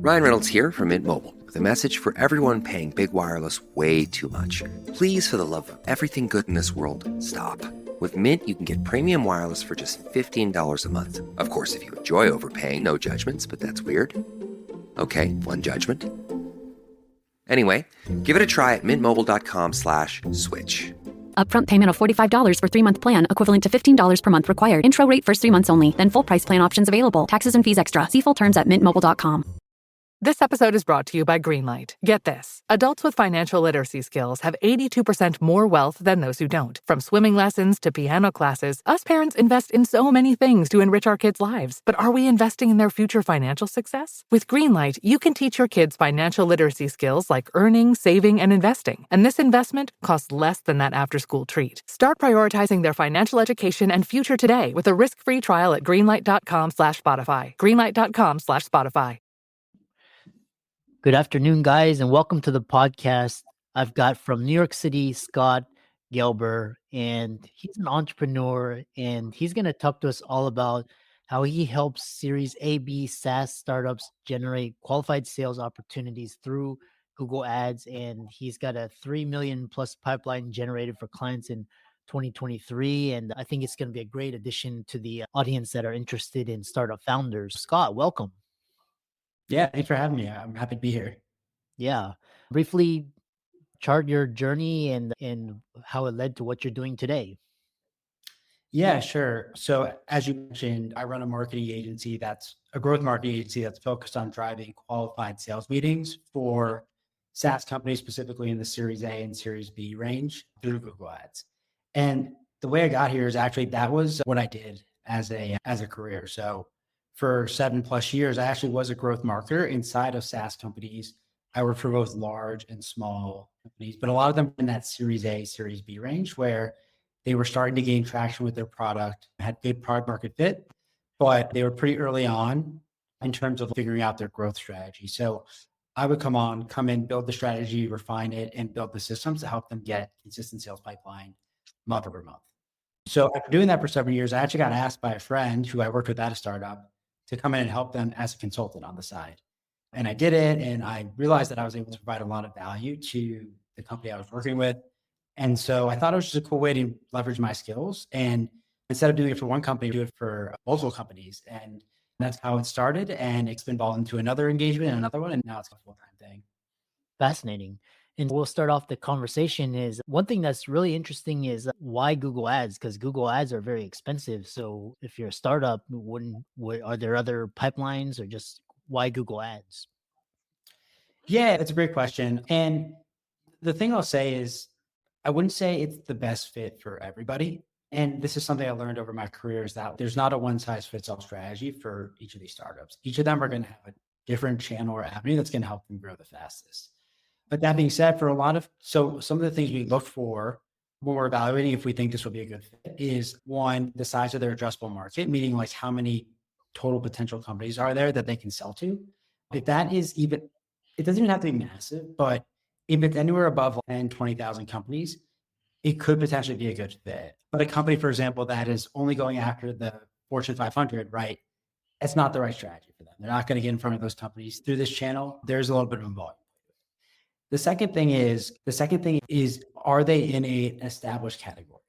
Ryan Reynolds here from Mint Mobile with a message for everyone paying big wireless way too much. Please, for the love of everything good in this world, stop. With Mint, you can get premium wireless for just $15 a month. Of course, if you enjoy overpaying, no judgments, but that's weird. Okay, one judgment. Anyway, give it a try at mintmobile.com/switch. Upfront payment of $45 for 3-month plan, equivalent to $15 per month required. Intro rate first 3 months only, then full price plan options available. Taxes and fees extra. See full terms at mintmobile.com. This episode is brought to you by Greenlight. Get this. Adults with financial literacy skills have 82% more wealth than those who don't. From swimming lessons to piano classes, us parents invest in so many things to enrich our kids' lives. But are we investing in their future financial success? With Greenlight, you can teach your kids financial literacy skills like earning, saving, and investing. And this investment costs less than that after-school treat. Start prioritizing their financial education and future today with a risk-free trial at greenlight.com/Spotify. Greenlight.com/Spotify. Good afternoon, guys, and welcome to the podcast. I've got from New York City, Scott Gelber, and he's an entrepreneur, and he's going to talk to us all about how he helps Series A, B SaaS startups generate qualified sales opportunities through Google Ads, and he's got a 3 million plus pipeline generated for clients in 2023, and I think it's going to be a great addition to the audience that are interested in startup founders. Scott, welcome. Yeah, thanks for having me. I'm happy to be here. Yeah. Briefly chart your journey and how it led to what you're doing today. Yeah, sure. So as you mentioned, I run a marketing agency that's a growth marketing agency that's focused on driving qualified sales meetings for SaaS companies, specifically in the Series A and Series B range through Google Ads. And the way I got here is actually that was what I did as a career. So for 7+ years, I actually was a growth marketer inside of SaaS companies. I worked for both large and small companies, but a lot of them in that Series A, Series B range where they were starting to gain traction with their product, had good product market fit, but they were pretty early on in terms of figuring out their growth strategy. So I would come in, build the strategy, refine it, and build the systems to help them get consistent sales pipeline month over month. So after doing that for 7 years, I actually got asked by a friend who I worked with at a startup to come in and help them as a consultant on the side. And I did it, and I realized that I was able to provide a lot of value to the company I was working with. And so I thought it was just a cool way to leverage my skills. And instead of doing it for one company, do it for multiple companies. And that's how it started. And it's been evolved into another engagement and another one. And now it's a full-time thing. Fascinating. And we'll start off the conversation is one thing that's really interesting is why Google Ads, because Google Ads are very expensive. So if you're a startup, are there other pipelines or just why Google Ads? Yeah, that's a great question. And the thing I'll say is I wouldn't say it's the best fit for everybody. And this is something I learned over my career is that there's not a one-size-fits-all strategy for each of these startups. Each of them are going to have a different channel or avenue that's going to help them grow the fastest. But that being said, some of the things we look for when we're evaluating if we think this will be a good fit is one, the size of their addressable market, meaning like how many total potential companies are there that they can sell to. If that is even, it doesn't even have to be massive, but if it's anywhere above 10, 20,000 companies, it could potentially be a good fit. But a company, for example, that is only going after the Fortune 500, right? It's not the right strategy for them. They're not going to get in front of those companies through this channel. There's a little bit of volume. The second thing is, are they in an established category?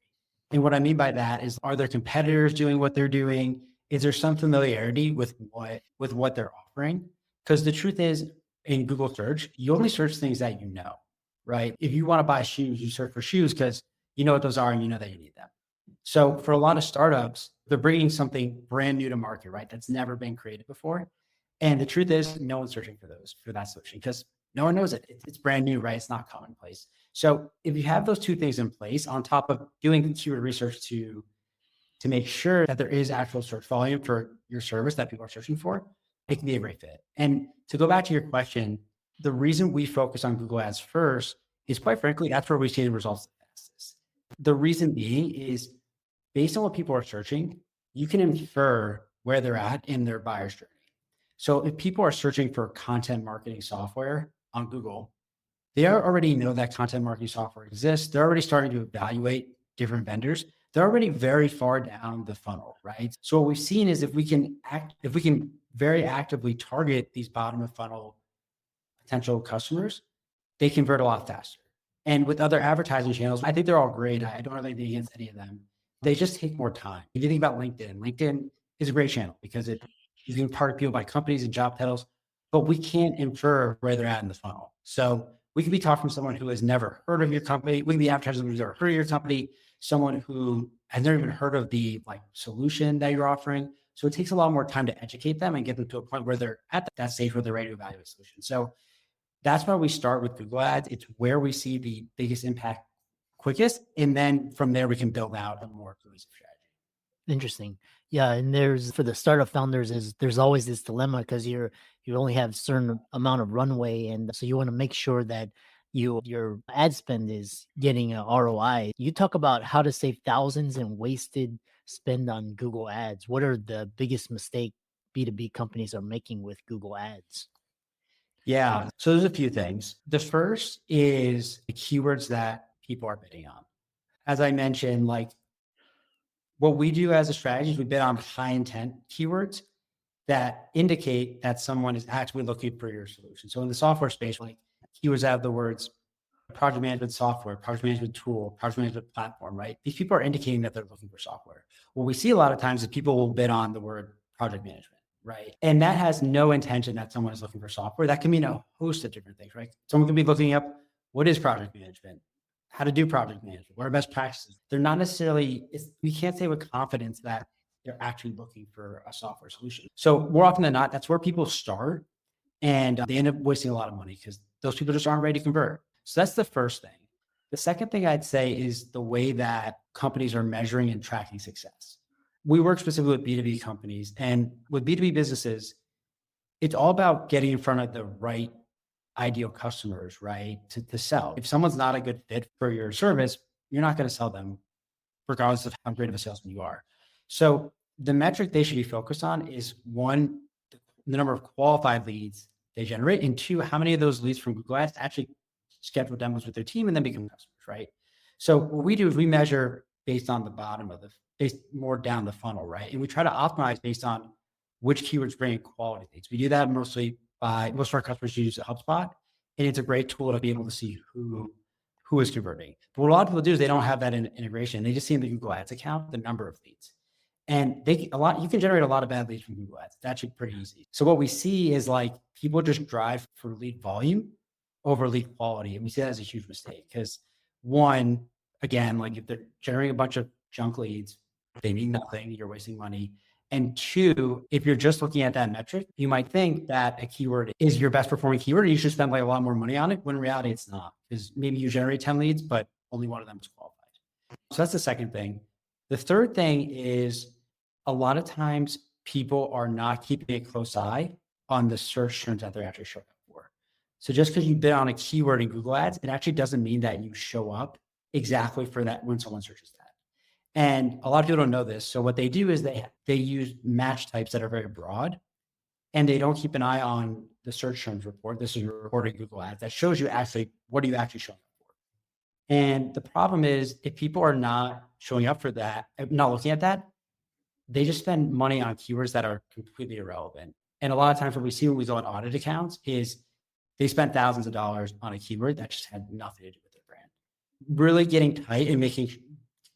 And what I mean by that is, are their competitors doing what they're doing? Is there some familiarity with what they're offering? Because the truth is, in Google search, you only search things that you know, right? If you want to buy shoes, you search for shoes because you know what those are and you know that you need them. So for a lot of startups, they're bringing something brand new to market, right? That's never been created before. And the truth is, no one's searching for that solution because no one knows it. It's brand new, right? It's not commonplace. So if you have those two things in place on top of doing keyword research to make sure that there is actual search volume for your service that people are searching for, it can be a great fit. And to go back to your question, the reason we focus on Google Ads first is quite frankly, that's where we see the results the fastest. The reason being is based on what people are searching, you can infer where they're at in their buyer's journey. So if people are searching for content marketing software on Google, they already know that content marketing software exists. They're already starting to evaluate different vendors. They're already very far down the funnel, right? So what we've seen is if we can very actively target these bottom of funnel potential customers, they convert a lot faster. And with other advertising channels, I think they're all great. I don't have anything against any of them. They just take more time. If you think about LinkedIn is a great channel because you can target people by companies and job titles, but we can't infer where they're at in the funnel. So we could be talking to someone who has never heard of your company. We can be advertising who's never heard of your company, someone who has never even heard of the solution that you're offering. So it takes a lot more time to educate them and get them to a point where they're at that stage where they're ready to evaluate a solution. So that's why we start with Google Ads. It's where we see the biggest impact quickest. And then from there, we can build out a more cohesive strategy. Interesting. Yeah. And for the startup founders there's always this dilemma because you only have a certain amount of runway. And so you want to make sure that your ad spend is getting a ROI. You talk about how to save thousands in wasted spend on Google Ads. What are the biggest mistake B2B companies are making with Google Ads? Yeah. So there's a few things. The first is the keywords that people are bidding on. As I mentioned, what we do as a strategy is we bid on high intent keywords that indicate that someone is actually looking for your solution. So in the software space, keywords that have the words project management software, project management tool, project management platform, right? These people are indicating that they're looking for software. What we see a lot of times is people will bid on the word project management, right? And that has no intention that someone is looking for software. That can mean a host of different things, right? Someone can be looking up what is project management, how to do project management, what are best practices. They're not necessarily, we can't say with confidence that they're actually looking for a software solution. So more often than not, that's where people start and they end up wasting a lot of money because those people just aren't ready to convert. So that's the first thing. The second thing I'd say is the way that companies are measuring and tracking success. We work specifically with B2B companies, and with B2B businesses, it's all about getting in front of the right ideal customers, right? To sell. If someone's not a good fit for your service, you're not going to sell them regardless of how great of a salesman you are. So the metric they should be focused on is one, the number of qualified leads they generate, and two, how many of those leads from Google Ads actually schedule demos with their team and then become customers, right? So what we do is we measure based on the bottom of based more down the funnel, right? And we try to optimize based on which keywords bring quality leads. We do that mostly by most of our customers use HubSpot, and it's a great tool to be able to see who is converting. But what a lot of people do is they don't have that integration. They just see in the Google Ads account the number of leads. And you can generate a lot of bad leads from Google Ads. It's actually pretty easy. So what we see is people just drive for lead volume over lead quality. And we see that as a huge mistake because one, again, if they're generating a bunch of junk leads, they mean nothing, you're wasting money. And two, if you're just looking at that metric, you might think that a keyword is your best performing keyword and you should spend a lot more money on it, when in reality it's not, because maybe you generate 10 leads, but only one of them is qualified. So that's the second thing. The third thing is a lot of times people are not keeping a close eye on the search terms that they're actually showing up for. So just because you bid on a keyword in Google Ads, it actually doesn't mean that you show up exactly for that when someone searches that. And a lot of people don't know this. So what they do is they use match types that are very broad, and they don't keep an eye on the search terms report. This is a report in Google Ads that shows you actually, what are you actually showing up for? And the problem is if people are not showing up for that, not looking at that, they just spend money on keywords that are completely irrelevant. And a lot of times what we see when we go on audit accounts is they spent thousands of dollars on a keyword that just had nothing to do with their brand. Really getting tight and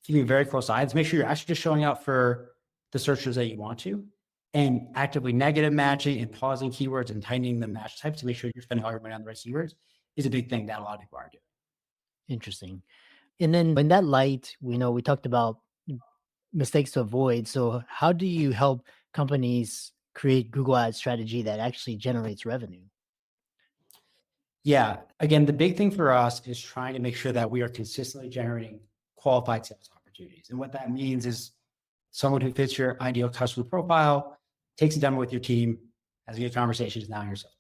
keeping very close eyes, make sure you're actually just showing up for the searches that you want to, and actively negative matching and pausing keywords and tightening the match types to make sure you're spending all your money on the right keywords is a big thing that a lot of people aren't doing. Interesting. And then in that light, we talked about mistakes to avoid. So how do you help companies create Google Ads strategy that actually generates revenue? Yeah. Again, the big thing for us is trying to make sure that we are consistently generating qualified sales opportunities. And what that means is someone who fits your ideal customer profile, takes a demo with your team, has a good conversation, is now in your sales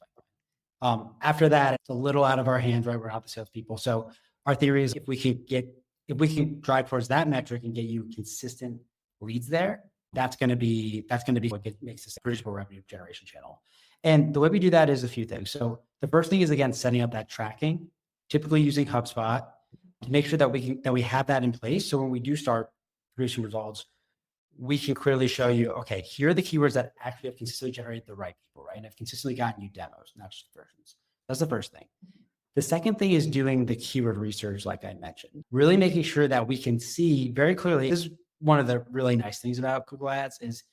pipeline. After that, it's a little out of our hands, right? We're not the salespeople. So our theory is if we can drive towards that metric and get you consistent leads there, that's going to be what makes this a predictable revenue generation channel. And the way we do that is a few things. So the first thing is, again, setting up that tracking, typically using HubSpot, to make sure that we have that in place. So when we do start producing results, we can clearly show you, okay, here are the keywords that actually have consistently generated the right people, right? And have consistently gotten you demos, not just conversions. That's the first thing. The second thing is doing the keyword research, like I mentioned, really making sure that we can see very clearly. This is one of the really nice things about Google Ads is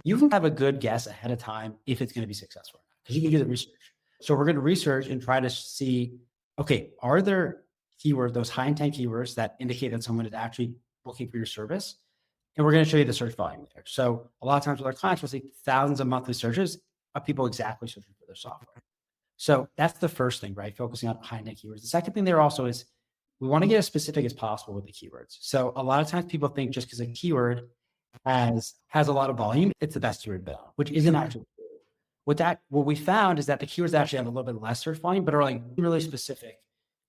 you can have a good guess ahead of time if it's going to be successful because you can do the research. So we're going to research and try to see, okay, are there keywords, those high intent keywords that indicate that someone is actually looking for your service? And we're going to show you the search volume there. So a lot of times with our clients, we'll see thousands of monthly searches of people exactly searching for their software. So that's the first thing, right? Focusing on high intent keywords. The second thing there also is we want to get as specific as possible with the keywords. So a lot of times people think just because a keyword has a lot of volume, it's the best keyword to bid on, which isn't actually true. What we found is that the keywords actually have a little bit less search volume, but are like really specific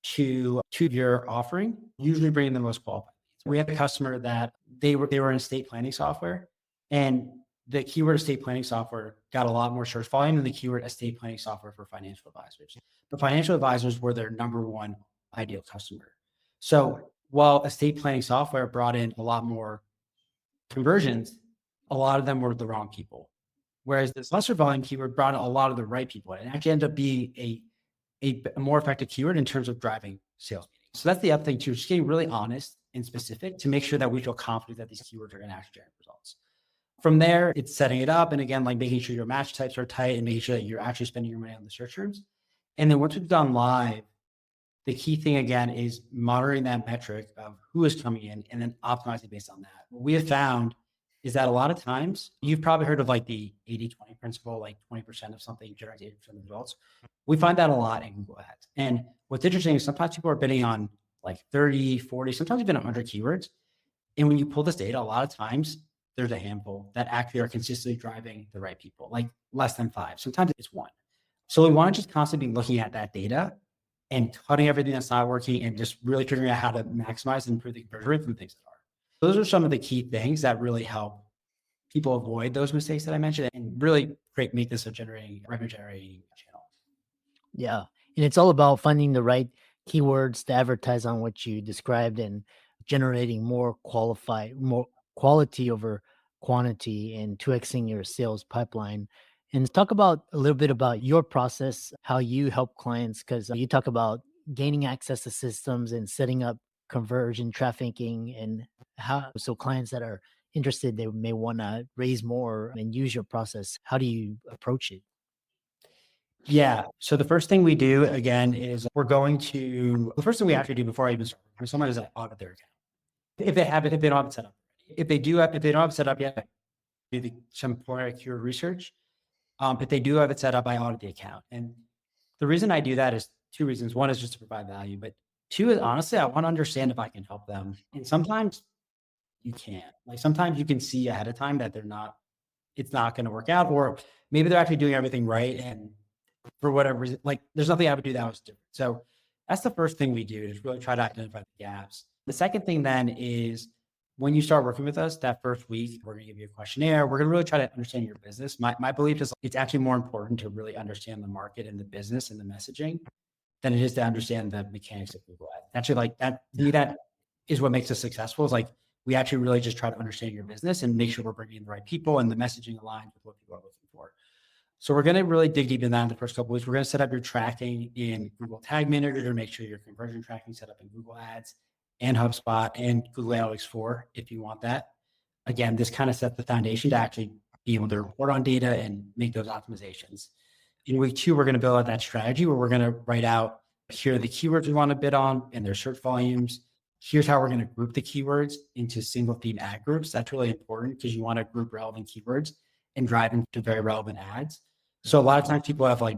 to your offering, usually bringing the most qualified. We have a customer that they were in estate planning software, and the keyword estate planning software got a lot more search volume than the keyword estate planning software for financial advisors. The financial advisors were their number one ideal customer. So while estate planning software brought in a lot more conversions, a lot of them were the wrong people. Whereas this lesser volume keyword brought in a lot of the right people. And it actually ended up being a more effective keyword in terms of driving sales meetings. So that's the other thing too, just getting really honest and specific to make sure that we feel confident that these keywords are going to actually generate results. From there, it's setting it up. And again, like making sure your match types are tight and making sure that you're actually spending your money on the search terms. And then once we've gone live, the key thing again is monitoring that metric of who is coming in and then optimizing based on that. What we have found is that a lot of times you've probably heard of like the 80-20 principle, like 20% of something generates 80% of the results. We find that a lot in Google Ads. And what's interesting is sometimes people are bidding on like 30, 40, sometimes even 100 keywords. And when you pull this data, a lot of times there's a handful that actually are consistently driving the right people, like less than 5. Sometimes it's 1. So we want to just constantly be looking at that data and cutting everything that's not working and just really figuring out how to maximize and improve the conversion rate from things that are. Those are some of the key things that really help people avoid those mistakes that I mentioned and really make this a revenue generating channel. Yeah. And it's all about finding the right keywords to advertise on what you described and generating more quality over quantity and 2xing your sales pipeline. And talk about a little bit about your process, how you help clients, because you talk about gaining access to systems and setting up conversion trafficking and how, so clients that are interested, they may want to raise more and use your process. How do you approach it? Yeah. So the first thing we do again is the first thing we actually do before I even start with someone is audit their account. If they don't have it set up. If they don't have it set up yet, do some prior keyword research. If they do have it set up, I audit the account. And the reason I do that is 2 reasons. One is just to provide value, but 2 is honestly, I want to understand if I can help them. And sometimes you can't. Like sometimes you can see ahead of time that it's not going to work out, or maybe they're actually doing everything right. And for whatever reason, like there's nothing I would do that was different. So that's the first thing we do is really try to identify the gaps. The second thing then is when you start working with us, that first week, we're going to give you a questionnaire. We're going to really try to understand your business. My belief is it's actually more important to really understand the market and the business and the messaging than it is to understand the mechanics of Google Ads. Actually, like that, to me, that is what makes us successful. Is like we actually really just try to understand your business and make sure we're bringing in the right people and the messaging aligns with what people are looking for. So we're going to really dig deep in that in the first couple of weeks. We're going to set up your tracking in Google Tag Manager to make sure your conversion tracking set up in Google Ads and HubSpot and Google Analytics 4 if you want that. Again, this kind of sets the foundation to actually be able to report on data and make those optimizations. In week 2, we're going to build out that strategy where we're going to write out, here are the keywords we want to bid on and their search volumes. Here's how we're going to group the keywords into single theme ad groups. That's really important because you want to group relevant keywords and drive into very relevant ads. So a lot of times people have like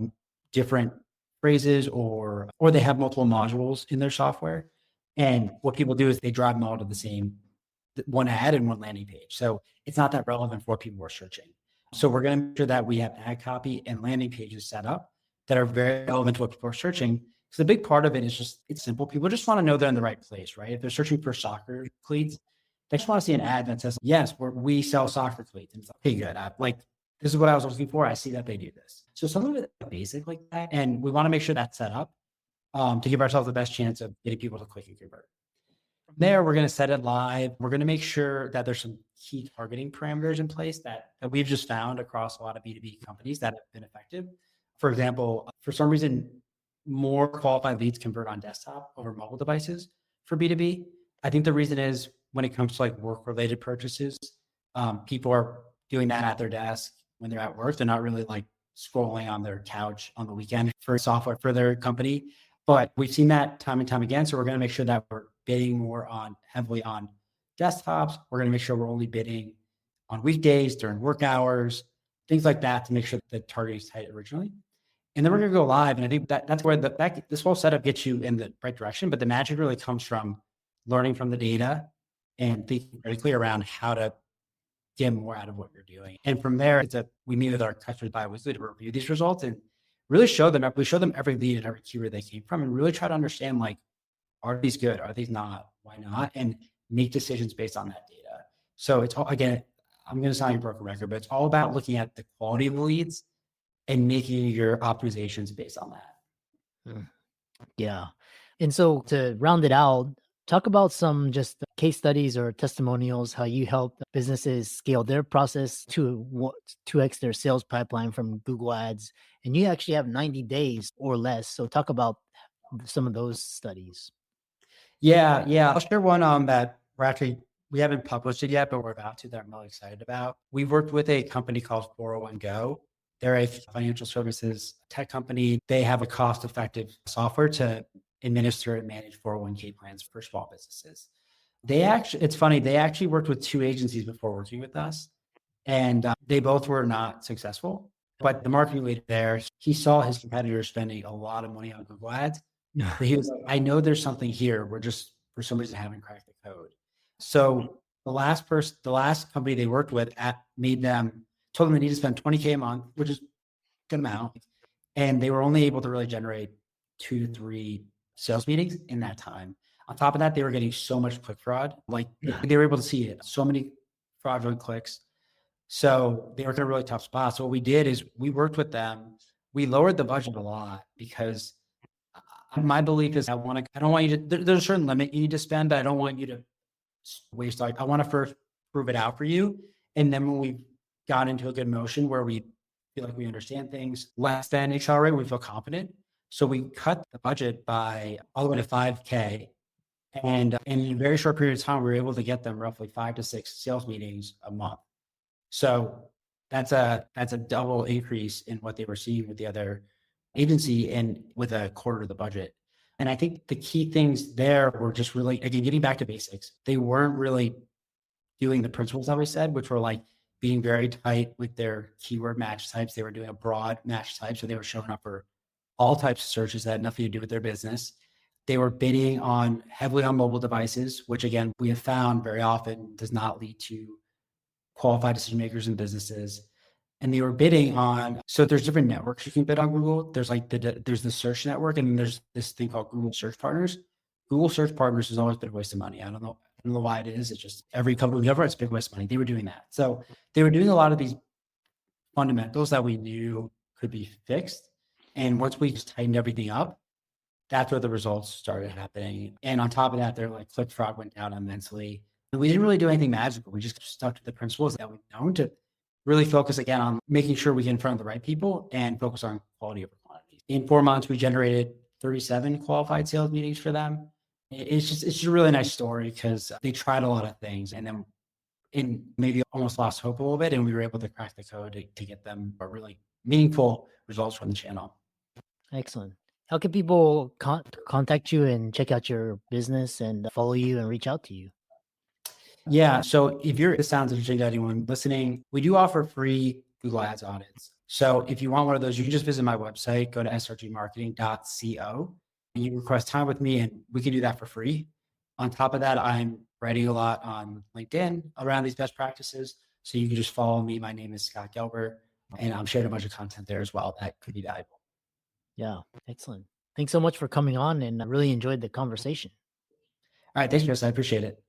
different phrases or they have multiple modules in their software. And what people do is they drive them all to the same one ad and one landing page. So it's not that relevant for what people are searching. So we're going to make sure that we have ad copy and landing pages set up that are very relevant to what people are searching. So the big part of it is it's simple. People just want to know they're in the right place, right? If they're searching for soccer cleats, they just want to see an ad that says, yes, we sell soccer cleats. And it's like, okay, good. This is what I was looking for. I see that they do this. So some of it is basic like that. And we want to make sure that's set up to give ourselves the best chance of getting people to click and convert. There, we're going to set it live. We're going to make sure that there's some key targeting parameters in place that we've just found across a lot of B2B companies that have been effective. For example, for some reason, more qualified leads convert on desktop over mobile devices for B2B. I think the reason is when it comes to like work-related purchases, people are doing that at their desk when they're at work. They're not really like scrolling on their couch on the weekend for software for their company. But we've seen that time and time again. So we're going to make sure that we're bidding more heavily on desktops. We're going to make sure we're only bidding on weekdays during work hours, things like that to make sure that the target is tight originally. And then we're going to go live. And I think that's where this whole setup gets you in the right direction. But the magic really comes from learning from the data and thinking critically around how to get more out of what you're doing. And from there, we meet with our customers bi-weekly to review these results and really show them every lead and every keyword they came from and really try to understand, like, are these good? Are these not? Why not? And make decisions based on that data. So it's all, again, I'm going to sound like a broken record, but it's all about looking at the quality of the leads and making your optimizations based on that. Yeah. And so to round it out, talk about some just case studies or testimonials, how you help businesses scale their process to 2x their sales pipeline from Google Ads. And you actually have 90 days or less. So talk about some of those studies. Yeah. I'll share one that we haven't published it yet, but we're about to, that I'm really excited about. We've worked with a company called 401 Go. They're a financial services tech company. They have a cost-effective software to administer and manage 401k plans for small businesses. It's funny, they actually worked with 2 agencies before working with us, and they both were not successful. But the marketing leader there, he saw his competitors spending a lot of money on Google Ads. But he was like, I know there's something here. We're just, for some reason, haven't cracked the code. So the last company they worked with told them they need to spend $20K a month, which is a good amount. And they were only able to really generate 2 to 3 sales meetings in that time. On top of that, they were getting so much click fraud. Like they were able to see it, so many fraudulent clicks. So they were in a really tough spot. So what we did is we worked with them. We lowered the budget a lot because my belief is I don't want you to, there's a certain limit you need to spend, but I don't want you to waste. I want to first prove it out for you. And then when we got into a good motion where we feel like we understand things less than accelerate, we feel confident. So we cut the budget by all the way to $5K. And in a very short period of time, we were able to get them roughly 5 to 6 sales meetings a month. So that's a double increase in what they were seeing with the other agency and with a quarter of the budget. And I think the key things there were just really, again, getting back to basics. They weren't really doing the principles that we said, which were like being very tight with their keyword match types. They were doing a broad match type. So they were showing up for all types of searches that had nothing to do with their business. They were bidding heavily on mobile devices, which again, we have found very often does not lead to qualified decision makers in businesses. And they were bidding so there's different networks you can bid on Google. There's there's the search network, and then there's this thing called Google Search Partners. Google Search Partners has always been a waste of money. I don't know why it is. It's just every company we ever, it's a big waste of money. They were doing that. So they were doing a lot of these fundamentals that we knew could be fixed. And once we just tightened everything up, that's where the results started happening. And on top of that, their click fraud went down immensely. And we didn't really do anything magical. We just stuck to the principles that we've known to really focus again on making sure we get in front of the right people and focus on quality over quantity. In 4 months, we generated 37 qualified sales meetings for them. It's just a really nice story because they tried a lot of things and then maybe almost lost hope a little bit. And we were able to crack the code to get them really meaningful results from the channel. Excellent. How can people contact you and check out your business and follow you and reach out to you? Yeah. So if this sounds interesting to anyone listening, we do offer free Google Ads audits. So if you want one of those, you can just visit my website, go to srgmarketing.co, and you request time with me and we can do that for free. On top of that, I'm writing a lot on LinkedIn around these best practices. So you can just follow me. My name is Scott Gelber, and I'm sharing a bunch of content there as well that could be valuable. Yeah. Excellent. Thanks so much for coming on, and I really enjoyed the conversation. All right. Thanks, Chris. I appreciate it.